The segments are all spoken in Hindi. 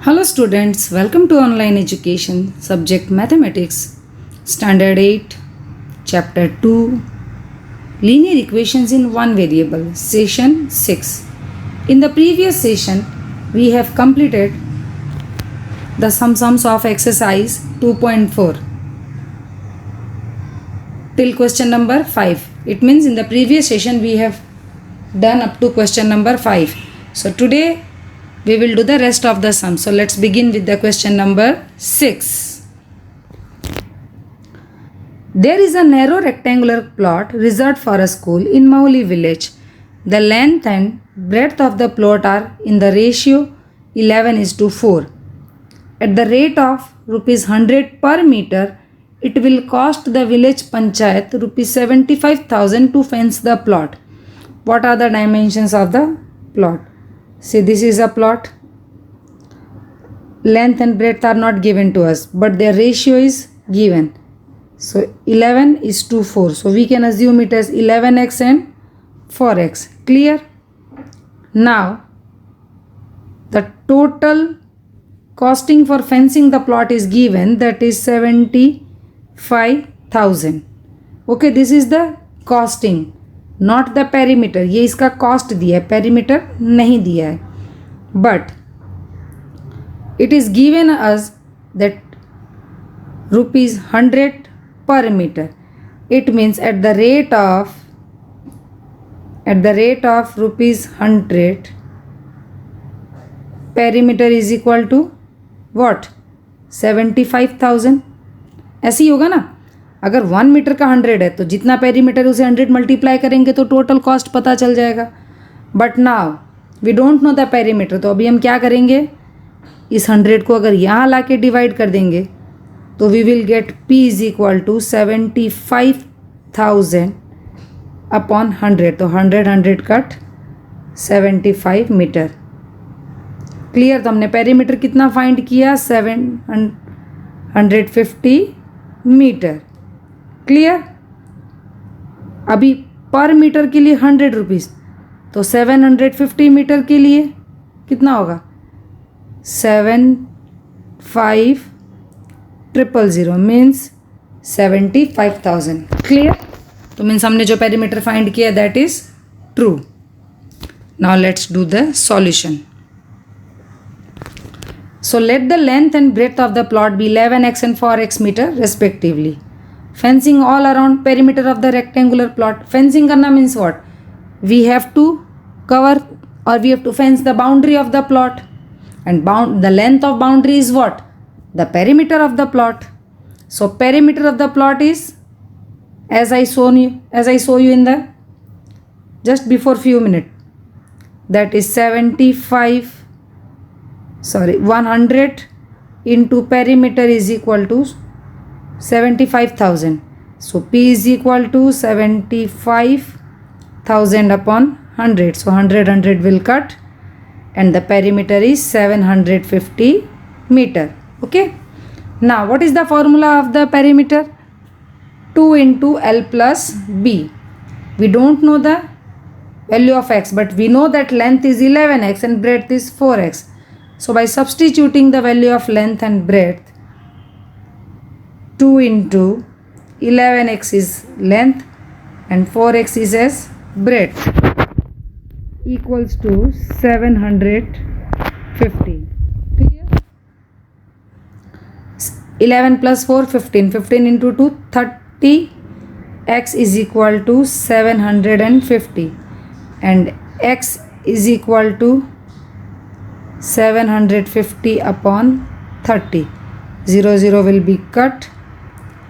Hello students, welcome to online education, subject mathematics, standard 8, chapter 2, linear equations in one variable, session 6. In the previous session, we have completed the sums of exercise 2.4 till question number 5. It means in the previous session we have done up to question number 5. So today we will do the rest of the sum. So let's begin with the question number 6. There is a narrow rectangular plot reserved for a school in Mauli village. The length and breadth of the plot are in the ratio 11:4. At the rate of rupees 100 per meter, it will cost the village panchayat rupees 75,000 to fence the plot. What are the dimensions of the plot? See, this is a plot. Length and breadth are not given to us, but their ratio is given. So 11:4. So we can assume it as 11x and 4x. Clear? Now, the total costing for fencing the plot is given, that is 75,000. Okay, this is the costing, not the perimeter. ये इसका cost दिया है, perimeter नहीं दिया है. But it is given us that rupees 100 per meter. It means at the rate of rupees 100, perimeter is equal to what? 75,000. ऐसे ही होगा ना. अगर 1 मीटर का 100 है तो जितना पेरीमीटर उसे 100 मल्टीप्लाई करेंगे तो टोटल कॉस्ट पता चल जाएगा. But now we don't know the perimeter, तो अभी हम क्या करेंगे, इस 100 को अगर यहाँ ला के डिवाइड कर देंगे तो we will get P is equal to 75,000 upon 100. तो 100 कट 75 मीटर. क्लियर? तो हमने पेरीमीटर कितना फाइंड किया? 750 मीटर. क्लियर? अभी पर मीटर के लिए 100 रुपीज़, तो 750 मीटर के लिए कितना होगा? 75000 मीन्स 75,000. क्लियर? तो मीन्स हमने जो पेरीमीटर फाइंड किया that is true. Now let's do the solution. So let the length and breadth of the plot be 11x and 4x meter respectively. Fencing all around perimeter of the rectangular plot. Fencing karna means what? We have to cover or we have to fence the boundary of the plot. And the length of boundary is what? The perimeter of the plot. So perimeter of the plot is, as I saw you in the just before few minutes, that is 100 into perimeter is equal to 75,000. So P is equal to 75,000 upon 100. So 100 will cut and the perimeter is 750 meter. Okay. Now what is the formula of the perimeter? 2 into L plus B. We don't know the value of x, but we know that length is 11x and breadth is 4x. So by substituting the value of length and breadth, 2 into 11x is length and 4x is as breadth, equals to 750. Clear? 11 plus 4, 15. 15 into 2, 30. X is equal to 750 and x is equal to 750 upon 30. 0 will be cut.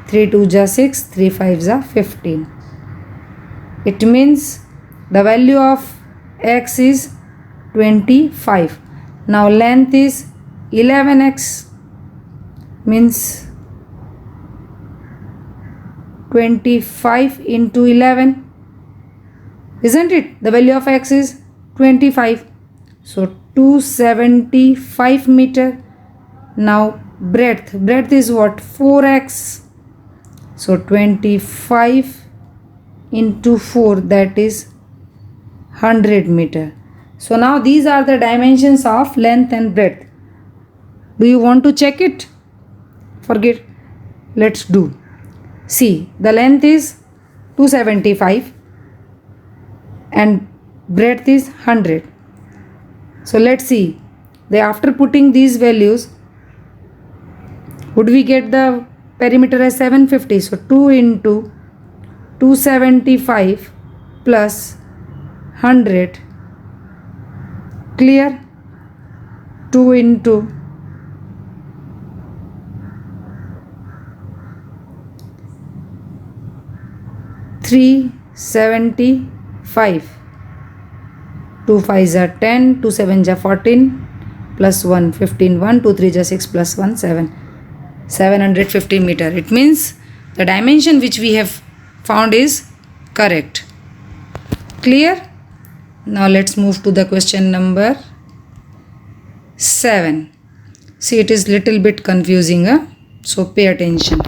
3 2 6, 3 5 15. It means the value of x is 25. Now length is 11x, means 25 into 11, isn't it? The value of x is 25. So 275 meter. Now breadth is what? 4x. So 25 into 4, that is 100 meter. So now these are the dimensions of length and breadth. Do you want to check it? Forget. Let's do. See, the length is 275 and breadth is 100. So let's see. After putting these values, would we get the perimeter as 750? So 2 into 275 plus 100. Clear? 2 into 375. 2 5s are 10, 2 7s are 14, plus 1 15, 1 2 3 are 6 plus 1 7. 750 meter. It means the dimension which we have found is correct. Clear? Now let's move to the question number 7. See, it is little bit confusing, so pay attention.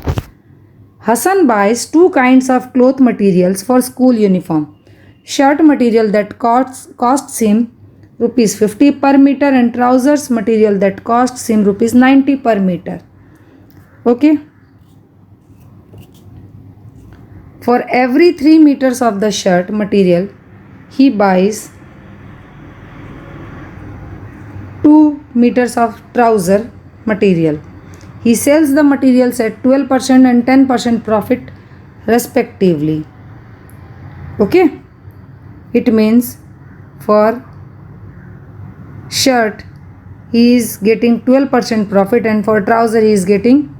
Hassan buys two kinds of cloth materials for school uniform. Shirt material that costs him rupees 50 per meter and trousers material that costs him rupees 90 per meter. Okay. For every 3 meters of the shirt material, he buys 2 meters of trouser material. He sells the materials at 12% and 10% profit respectively. Okay. It means for shirt he is getting 12% profit and for trouser he is getting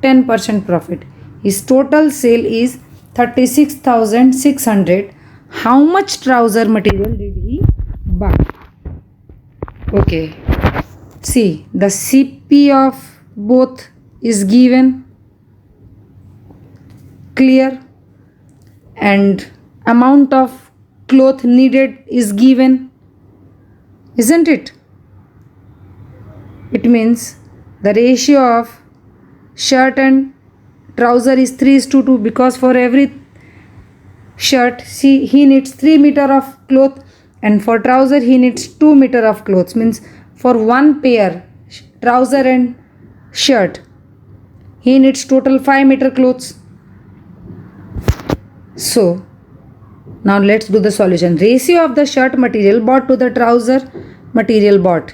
10% profit. His total sale is 36,600. How much trouser material did he buy? Okay. See, the CP of both is given. Clear? And amount of cloth needed is given, isn't it? It means the ratio of shirt and trouser is 3:2 because for every shirt he needs 3 meter of cloth and for trouser he needs 2 meter of clothes. Means for one pair trouser and shirt he needs total 5 meter clothes. So now let's do the solution. Ratio of the shirt material bought to the trouser material bought.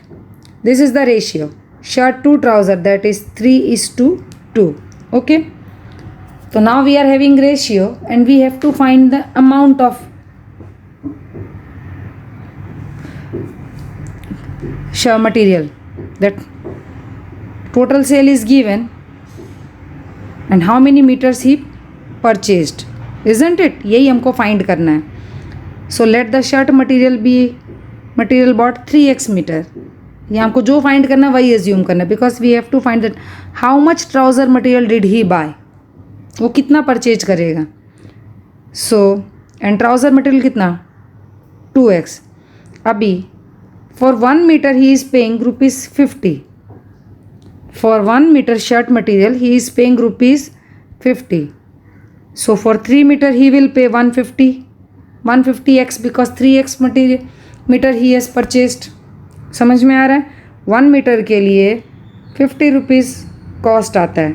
This is the ratio. Shirt to trouser, that is 3:2. Okay. So now we are having ratio and we have to find the amount of shirt material. That total sale is given and how many meters he purchased. Isn't it? यही हमको फाइंड करना है. So let the shirt material be material bought 3x metre. ये हमको जो फाइंड करना है वही एज्यूम करना है because we have to find that how much trouser material did he buy. वो कितना परचेज करेगा. सो एंड ट्राउज़र मटेरियल कितना 2x. अभी for 1 metre he is paying rupees 50. For 1 metre shirt material he is paying rupees 50. So for 3 meter he will pay 150x because 3x meter he has purchased. समझ में आ रहा है. 1 मीटर के लिए 50 रुपीज़ कॉस्ट आता है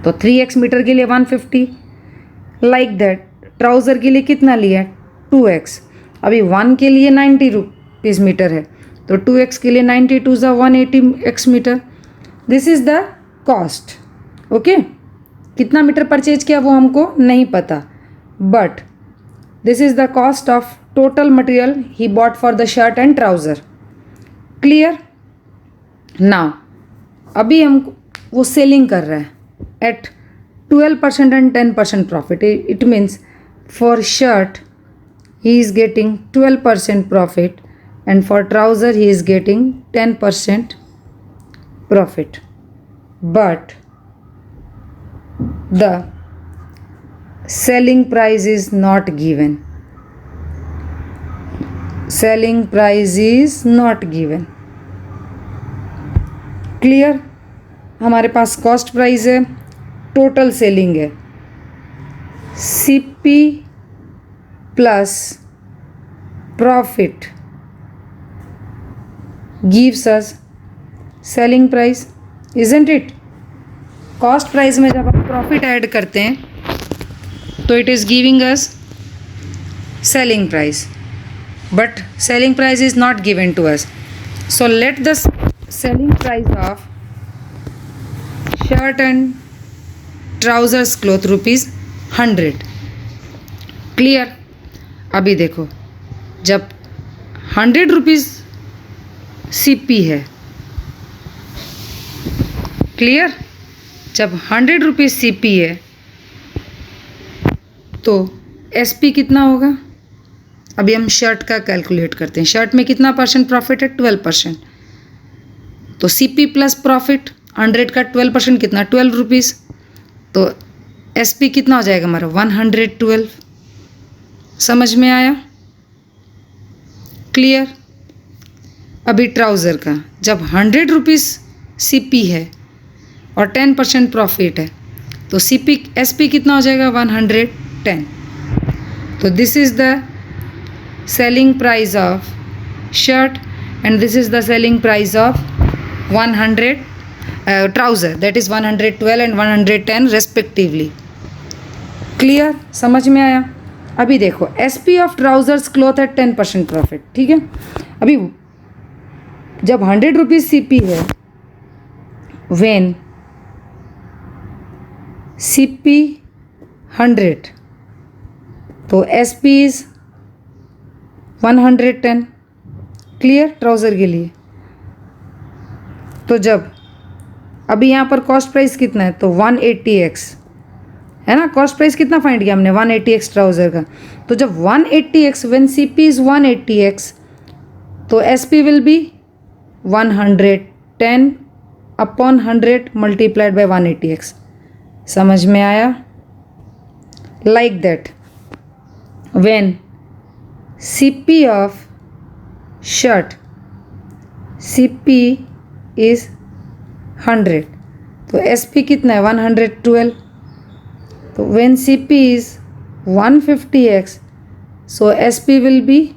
तो 3x मीटर के लिए 150. लाइक दैट ट्राउज़र के लिए कितना लिया 2x. अभी 1 के लिए 90 रुपीज़ मीटर है तो 2x के लिए 92 ज़ा 180x metre. This is the cost. Okay. कितना मीटर परचेज किया वो हमको नहीं पता but this is the cost of total material he bought for the shirt and trouser. Clear. Now अभी हम वो सेलिंग कर रहा है at 12% and 10% profit. It means for shirt he is getting 12% profit and for trouser he is getting 10% profit. But the selling price is not given. Selling price is not given. Clear. हमारे पास कॉस्ट प्राइस है टोटल सेलिंग है CP plus profit gives us selling price, isn't it? Cost price में जब आप प्रॉफिट ऐड करते हैं तो it is giving us selling price, but selling price is not given to us. So let the selling price of shirt and trousers cloth ₹100. Clear? अभी देखो, जब ₹100 CP है, क्लियर? जब ₹100 CP है तो SP कितना होगा? अभी हम शर्ट का कैलकुलेट करते हैं. शर्ट में कितना % प्रॉफिट है? 12%. तो CP प्लस प्रॉफिट 100 का 12% कितना? ₹12. तो SP कितना हो जाएगा हमारा? 112. समझ में आया? क्लियर? अभी ट्राउज़र का जब ₹100 CP है और 10% प्रॉफिट है तो SP कितना हो जाएगा? 110. तो this is the selling price of shirt and this is the selling price of 100 trouser, that is 112 and 110 respectively. Clear? समझ में आया? अभी देखो, SP of trousers cloth at 10% profit. ठीक है, अभी जब ₹100 CP है, व्हेन CP 100 तो SP इज 110. क्लियर? ट्राउज़र के लिए. तो जब अभी यहाँ पर कॉस्ट प्राइस कितना है? तो 180x है ना. कॉस्ट प्राइस कितना फाइंड किया हमने? 180x ट्राउज़र का. तो जब 180x when CP is 180x तो SP will be 110 upon 100 multiplied by 180x. समझ में आया? Like that when CP of shirt CP is 100 तो SP कितना है? 112. तो when CP is 150x so SP will be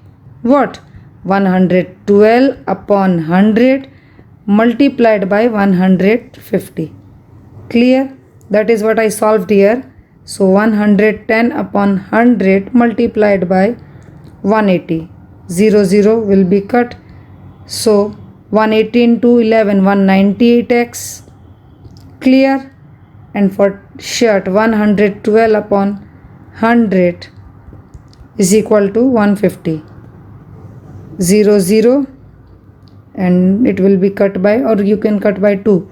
what? 112 upon 100 multiplied by 150. Clear? That is what I solved here. So 110 upon 100 multiplied by 180. 0 will be cut. So 180 into 11, 198x. Clear? And for shirt 112 upon 100 is equal to 150. 0 and it will be cut by, or you can cut by 2.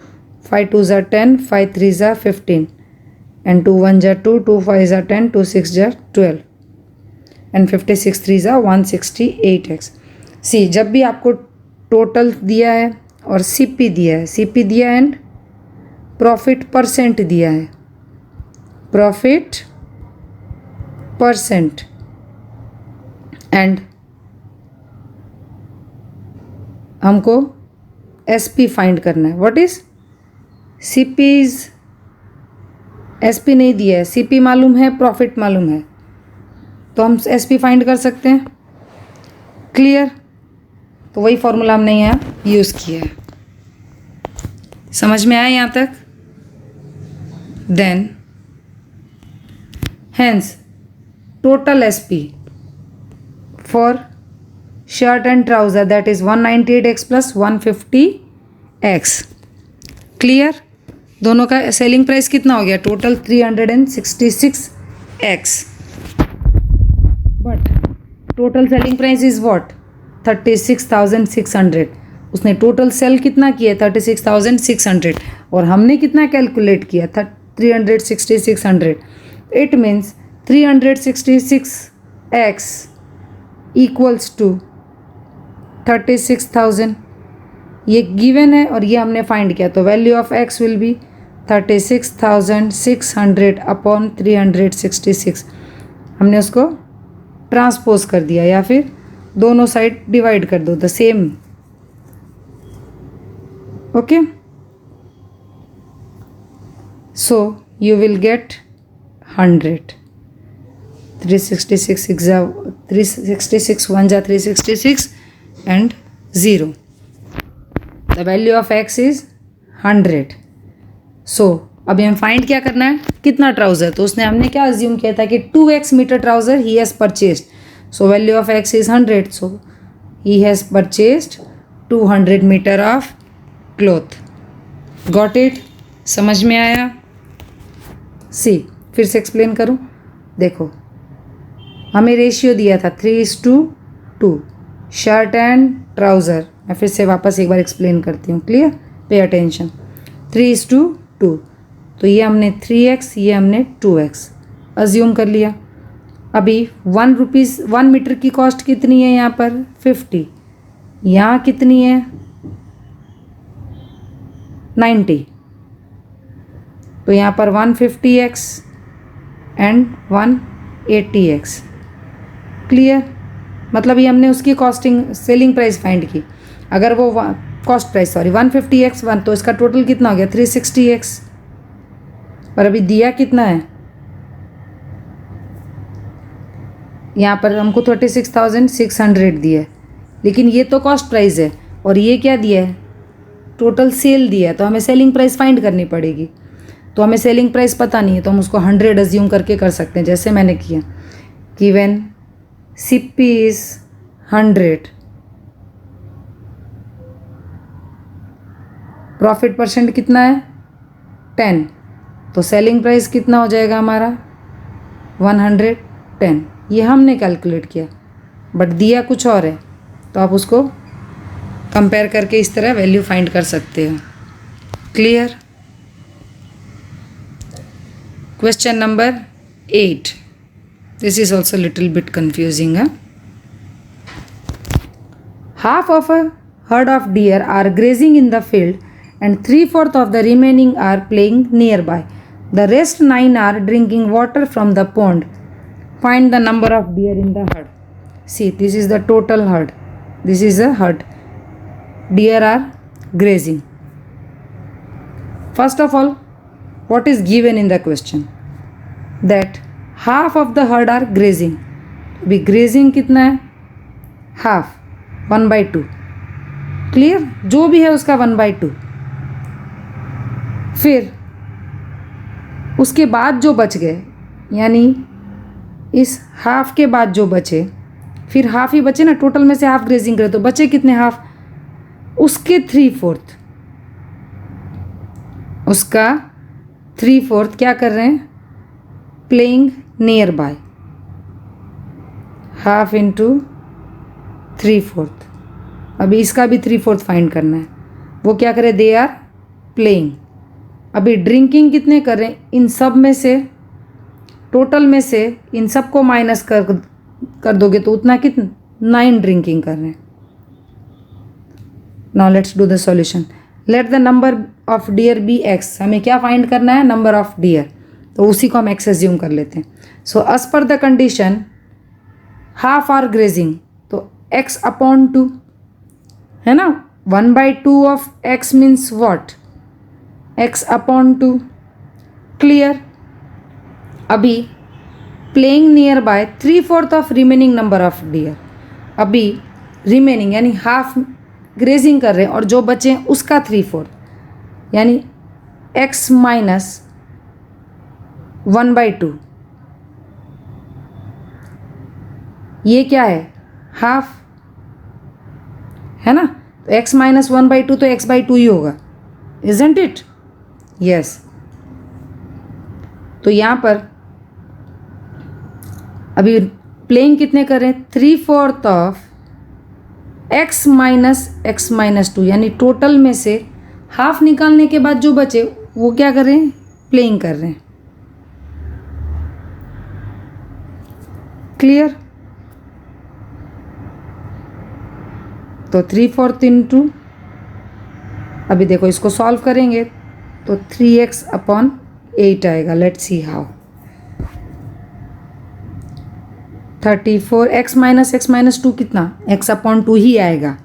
5 2s are 10, 5 3s are 15 and 2 1s are 2, 2 5s are 10, 2 6s are 12 and 56 3s are 168x. सी, जब भी आपको टोटल दिया है और CP दिया है, CP दिया एंड प्रॉफिट परसेंट दिया है, प्रॉफिट परसेंट एंड हमको SP फाइंड करना है. What is CP is, SP नहीं दिया है, CP मालूम है, प्रॉफिट मालूम है, तो हम SP फाइंड कर सकते हैं. क्लियर? तो वही फॉर्मूला हमने यहाँ यूज़ किया है. समझ में आया यहाँ तक? Then hence total SP for shirt and trouser that is 198x plus 150x. Clear? दोनों का सेलिंग प्राइस कितना हो गया? Total 366x. But total selling price is what? 36,600. उसने टोटल सेल कितना किया? 36,600 और हमने कितना कैलकुलेट किया था? 36600. It means 366x equals to 36,000. ये गिवन है और ये हमने फाइंड किया, तो value of x will be 36,600 upon 366. हमने उसको ट्रांसपोज कर दिया या फिर दोनों साइड डिवाइड कर दो the same. Okay, so you will get 100. 366 1 जा 366 and 0. The value of x is 100. सो अभी हम फाइंड क्या करना है, कितना ट्राउज़र. तो उसने हमने क्या अज्यूम किया था कि 2x metre trouser he has purchased. So value of x is 100. So he has purchased 200 metre of cloth. Got it? समझ में आया? सी, फिर से एक्सप्लेन करूँ. देखो, हमें रेशियो दिया था 3:2 शर्ट एंड ट्राउज़र. मैं फिर से वापस एक बार एक्सप्लेन करती हूँ. क्लियर? Pay attention. 3:2. तो ये हमने 3x, ये हमने 2x अज्यूम कर लिया. अभी 1 मीटर की कॉस्ट कितनी है यहाँ पर? 50. यहाँ कितनी है? 90. तो यहाँ पर 150x एंड 180x. क्लियर? मतलब ये हमने उसकी कॉस्टिंग सेलिंग प्राइस फाइंड की. अगर वो कॉस्ट प्राइस 150x तो इसका टोटल कितना हो गया? 360x. और अभी दिया कितना है? यहाँ पर हमको 36,600 दिया है, लेकिन ये तो कॉस्ट प्राइस है और ये क्या दिया है? टोटल सेल दिया है. तो हमें सेलिंग प्राइस फाइंड करनी पड़ेगी. तो हमें सेलिंग प्राइस पता नहीं है, तो हम उसको 100 अज्यूम करके कर सकते हैं, जैसे मैंने किया कि when CP is 100, profit percent कितना है? 10. तो सेलिंग प्राइस कितना हो जाएगा हमारा? 110. ये हमने कैलकुलेट किया, बट दिया कुछ और है. तो आप उसको कंपेयर करके इस तरह वैल्यू फाइंड कर सकते हो. Clear? Question number 8. This is also little bit confusing. Half of a herd of deer are grazing in the field and 3/4 of the remaining are playing nearby. The rest 9 are drinking water from the pond. Find the number of deer in the herd. See, this is the total herd. This is a herd. Deer are grazing. First of all, what is given in the question? That half of the herd are grazing. अभी grazing कितना है? Half. 1/2. क्लियर? जो भी है उसका 1/2. फिर उसके बाद जो बच गए, यानी इस हाफ के बाद जो बचे, फिर हाफ ही बचे ना, टोटल में से हाफ ग्रेजिंग करे, तो बचे कितने? हाफ. उसके 3/4, उसका 3/4 क्या कर रहे हैं? Playing near by. Half into 3/4. अभी इसका भी 3/4 फाइंड करना है. वो क्या करे? They are playing. अभी ड्रिंकिंग कितने कर रहे हैं? इन सब में से, टोटल में से इन सब को माइनस कर दोगे तो उतना कितना? 9 ड्रिंकिंग कर रहे हैं. Now let's do the solution. Let the number of deer be x. हमें क्या फाइंड करना है? Number of deer. तो उसी को हम x एज्यूम कर लेते हैं. So as per the condition half are grazing, तो x/2 है ना. 1/2 of x means what? x/2. Clear? अभी playing nearby 3/4 of remaining number of deer. अभी रिमेनिंग यानी हाफ ग्रेजिंग कर रहे हैं और जो बचे हैं उसका 3/4, यानी x माइनस 1/2. ये क्या है? हाफ है ना. तो x माइनस 1/2 तो x/2 ही होगा. Isn't it? यस. तो यहाँ पर अभी प्लेइंग कितने कर रहे हैं? 3/4 ऑफ x माइनस 2, यानी टोटल में से हाफ निकालने के बाद जो बचे वो क्या कर रहे हैं? प्लेइंग कर रहे हैं. क्लियर? तो 3/4 इंटू, अभी देखो इसको सॉल्व करेंगे तो 3x/8 आएगा. Let's see how. 34. x minus 2 कितना? x/2 ही आएगा.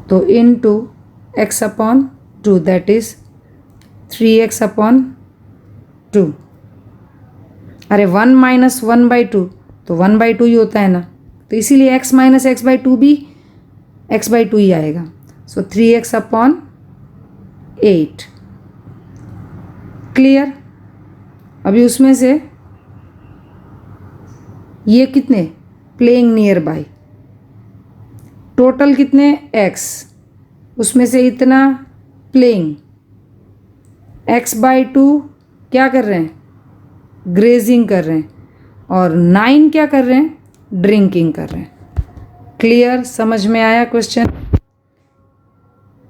तो into x/2 that is 3x/2. अरे 1 माइनस 1/2 तो 1/2 ही होता है ना, तो इसीलिए x माइनस x/2 भी x/2 ही आएगा. सो 3x अपॉन 8. क्लियर. अभी उसमें से ये कितने प्लेइंग नियर बाय, टोटल कितने x, उसमें से इतना प्लेइंग, x/2 क्या कर रहे हैं, ग्रेजिंग कर रहे हैं, और 9 क्या कर रहे हैं, ड्रिंकिंग कर रहे हैं. क्लियर. समझ में आया क्वेश्चन.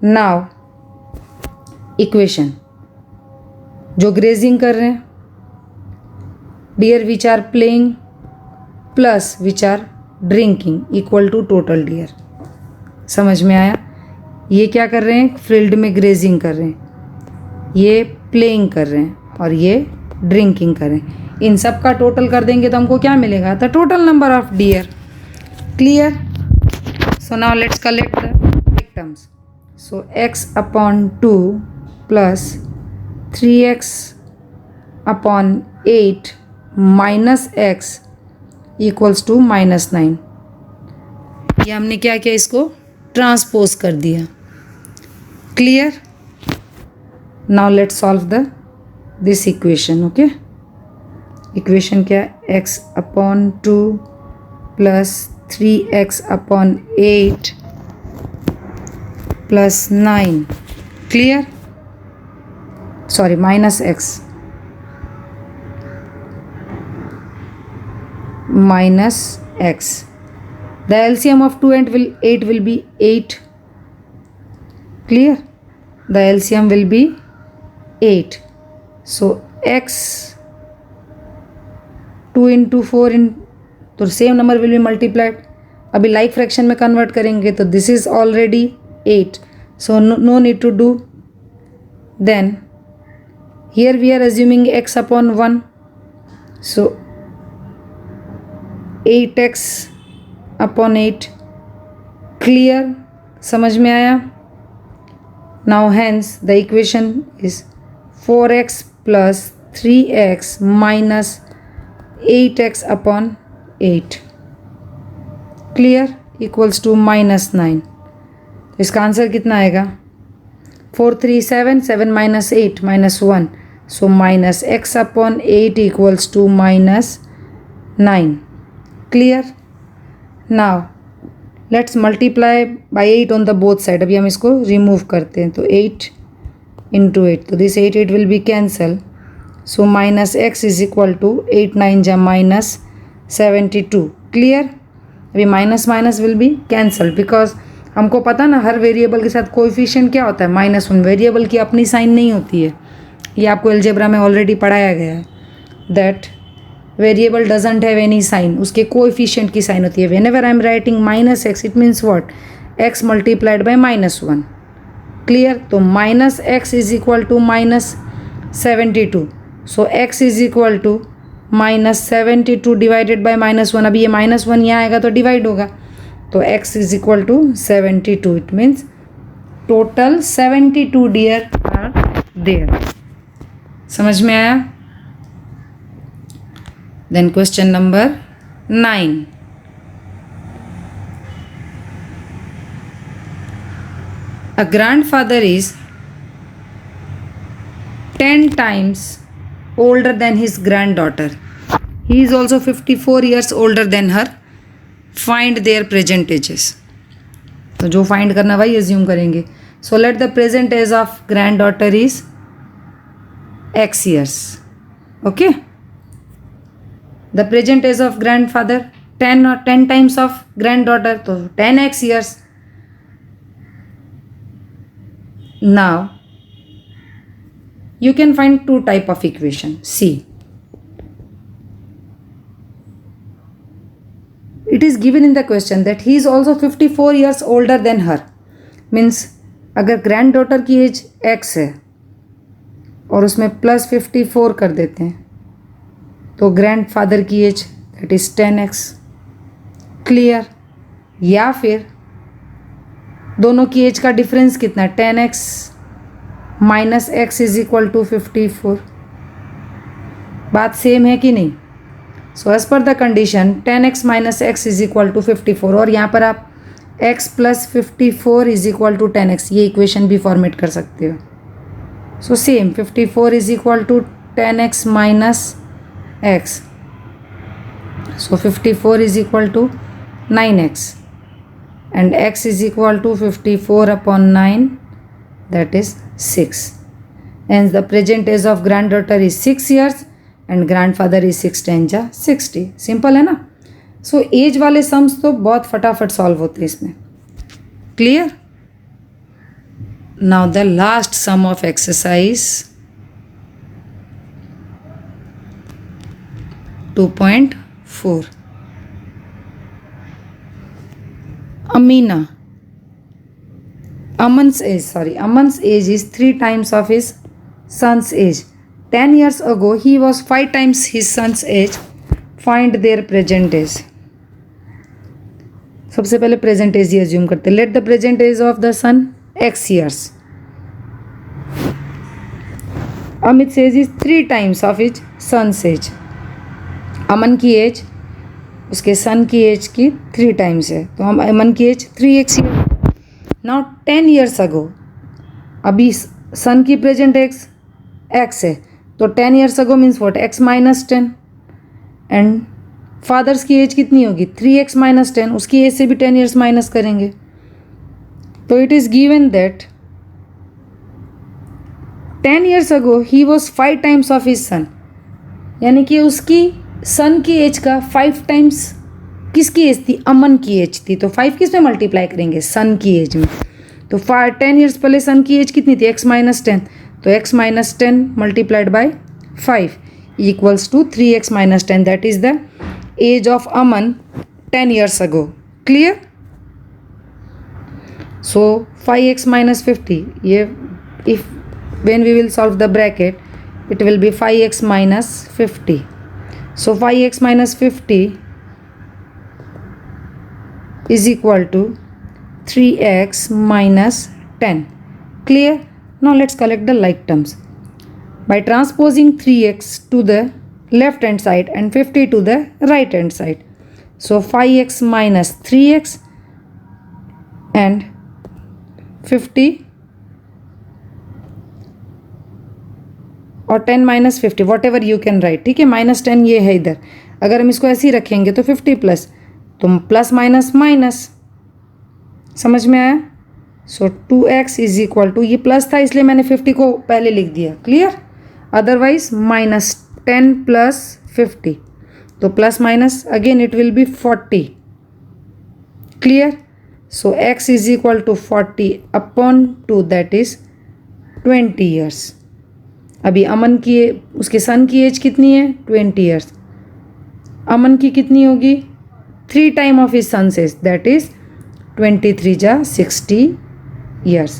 नाउ इक्वेशन, जो ग्रेजिंग कर रहे हैं, deer which are playing plus which are drinking equal to total deer. समझ में आया. ये क्या कर रहे हैं, फील्ड में ग्रेजिंग कर रहे हैं, ये प्लेइंग कर रहे हैं, और ये ड्रिंकिंग कर रहे हैं. इन सब का टोटल कर देंगे तो हमको क्या मिलेगा, the total number of deer. Clear. So now let's collect the terms. So x upon 2 plus 3x upon 8 minus x equals to -9. ये हमने क्या किया, इसको ट्रांसपोज कर दिया. Clear. Now let's solve this equation. Okay, equation क्या है, x upon 2 plus 3x upon 8 plus 9. Clear. Sorry, minus x minus x. The LCM of 2 and 8 will be 8. Clear. The LCM will be 8. So x 2 into 4 in, तो same number will be multiplied. अभी लाइक फ्रैक्शन में कन्वर्ट करेंगे तो this is already 8, so no need to do. Then here we are assuming x upon 1, so 8x upon 8. Clear. समझ में आया. Now hence the equation is 4x plus 3x minus 8x upon 8. Clear. Equals to -9. इसका आंसर कितना आएगा, 4 3 7, 7 minus 8 -1, so minus x upon 8 equals to -9. Clear. Now let's multiply by 8 on the both side. अभी हम इसको रिमूव करते हैं, तो 8 इंटू 8, तो this 8 will be cancel, so minus x is equal to 8 9 जा -72. क्लियर. अभी minus minus will be cancel, because हमको पता ना हर वेरिएबल के साथ कोएफिशिएंट क्या होता है, -1. वेरिएबल की अपनी साइन नहीं होती है, ये आपको अलजेब्रा में ऑलरेडी पढ़ाया गया है. That variable doesn't have any sign, उसके कोएफिशिएंट की साइन होती है. Whenever I am writing -x, it means what, x multiplied by -1. Clear. तो -x is equal to -72, so x is equal to -72 divided by -1. अभी ये -1 यहाँ आएगा तो डिवाइड होगा, तो x is equal to 72. It means total 72 deer are there. समझ में आया. Then question number 9. A grandfather is 10 times older than his granddaughter. He is also 54 years older than her. Find their present ages. तो जो फाइंड करना वही एज्यूम करेंगे. So let the present age of granddaughter is x years. Okay. The present age of grandfather 10 और 10 टाइम्स ऑफ ग्रैंड डॉटर, तो 10x years. Now you can find two type of equation. See, it is given in the question that he is also 54 years older than her. Means अगर ग्रैंड डॉटर की एज x है और उसमें +54 कर देते हैं तो ग्रैंड फादर की age that is 10x. Clear. या फिर दोनों की एज का डिफरेंस कितना है, 10x minus x is equal to 54. बात सेम है कि नहीं. So as per the condition 10x minus x is equal to 54, और यहाँ पर आप x plus 54 is equal to 10x, ये इक्वेशन भी फॉर्मेट कर सकते हो. So same 54 is equal to 10x minus x. So 54 is equal to 9x and x is equal to 54 upon 9, that is 6. Hence the present age of granddaughter is 6 years and grandfather is 6 10 जा 60. सिंपल है ना. सो एज वाले सम्स तो बहुत फटाफट सॉल्व होते हैं इसमें. Clear. Now the last sum of exercise 2.4. Aman's age is 3 times of his son's age. 10 years ago he was 5 times his son's age. Find their present age. सबसे पहले प्रेजेंट एज ही एज्यूम करते. Let the present age of the son x years. Amit's age is 3 times of his son's age. अमन की एज उसके सन की एज की 3 टाइम्स है, तो हम अमन की एज 3x है. नाउ 10 years ago, अभी सन की प्रेजेंट x है, तो 10 years ago means what, x minus 10. And father's की एज कितनी होगी, 3x माइनस 10. उसकी एज से भी 10 years माइनस करेंगे. तो it is given that 10 years ago he was 5 times of his son, यानी कि उसकी सन की एज का 5 times किसकी एज थी, अमन की एज थी. तो 5 किस में मल्टीप्लाई करेंगे, सन की एज में. तो 10 years पहले सन की एज कितनी थी, x माइनस 10. तो x minus 10 multiplied by 5 equals to 3x minus 10. That is the age of Aman 10 years ago. Clear. So 5x minus 50, ये if when we will solve the bracket, it will be 5x minus 50. So 5x minus 50 is equal to 3x minus 10. Clear? Now let's collect the like terms. By transposing 3x to the left hand side and 50 to the right hand side. So 5x minus 3x and 50 और 10 minus 50, what ever you can write. ठीक है, माइनस 10 ये है इधर. अगर हम इसको ऐसे ही रखेंगे तो 50 प्लस, तो प्लस माइनस माइनस. समझ में आया. सो 2x इज इक्वल टू, ये प्लस था इसलिए मैंने 50 को पहले लिख दिया. क्लियर. अदरवाइज माइनस 10 प्लस 50, तो plus minus again it will be 40. Clear. So x is equal to 40 upon 2, that is 20 years. अभी अमन की उसके सन की एज कितनी है, 20 years. अमन की कितनी होगी, 3 time of his sons age, that is 23 जा 60 years.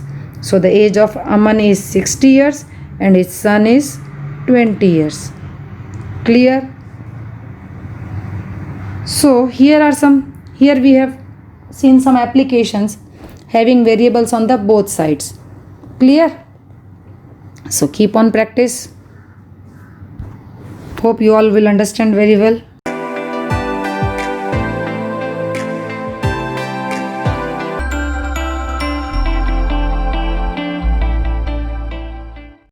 So the age of Aman is 60 years and his son is 20 years. Clear. So here we have seen some applications having variables on the both sides. Clear. So keep on practice. Hope you all will understand very well.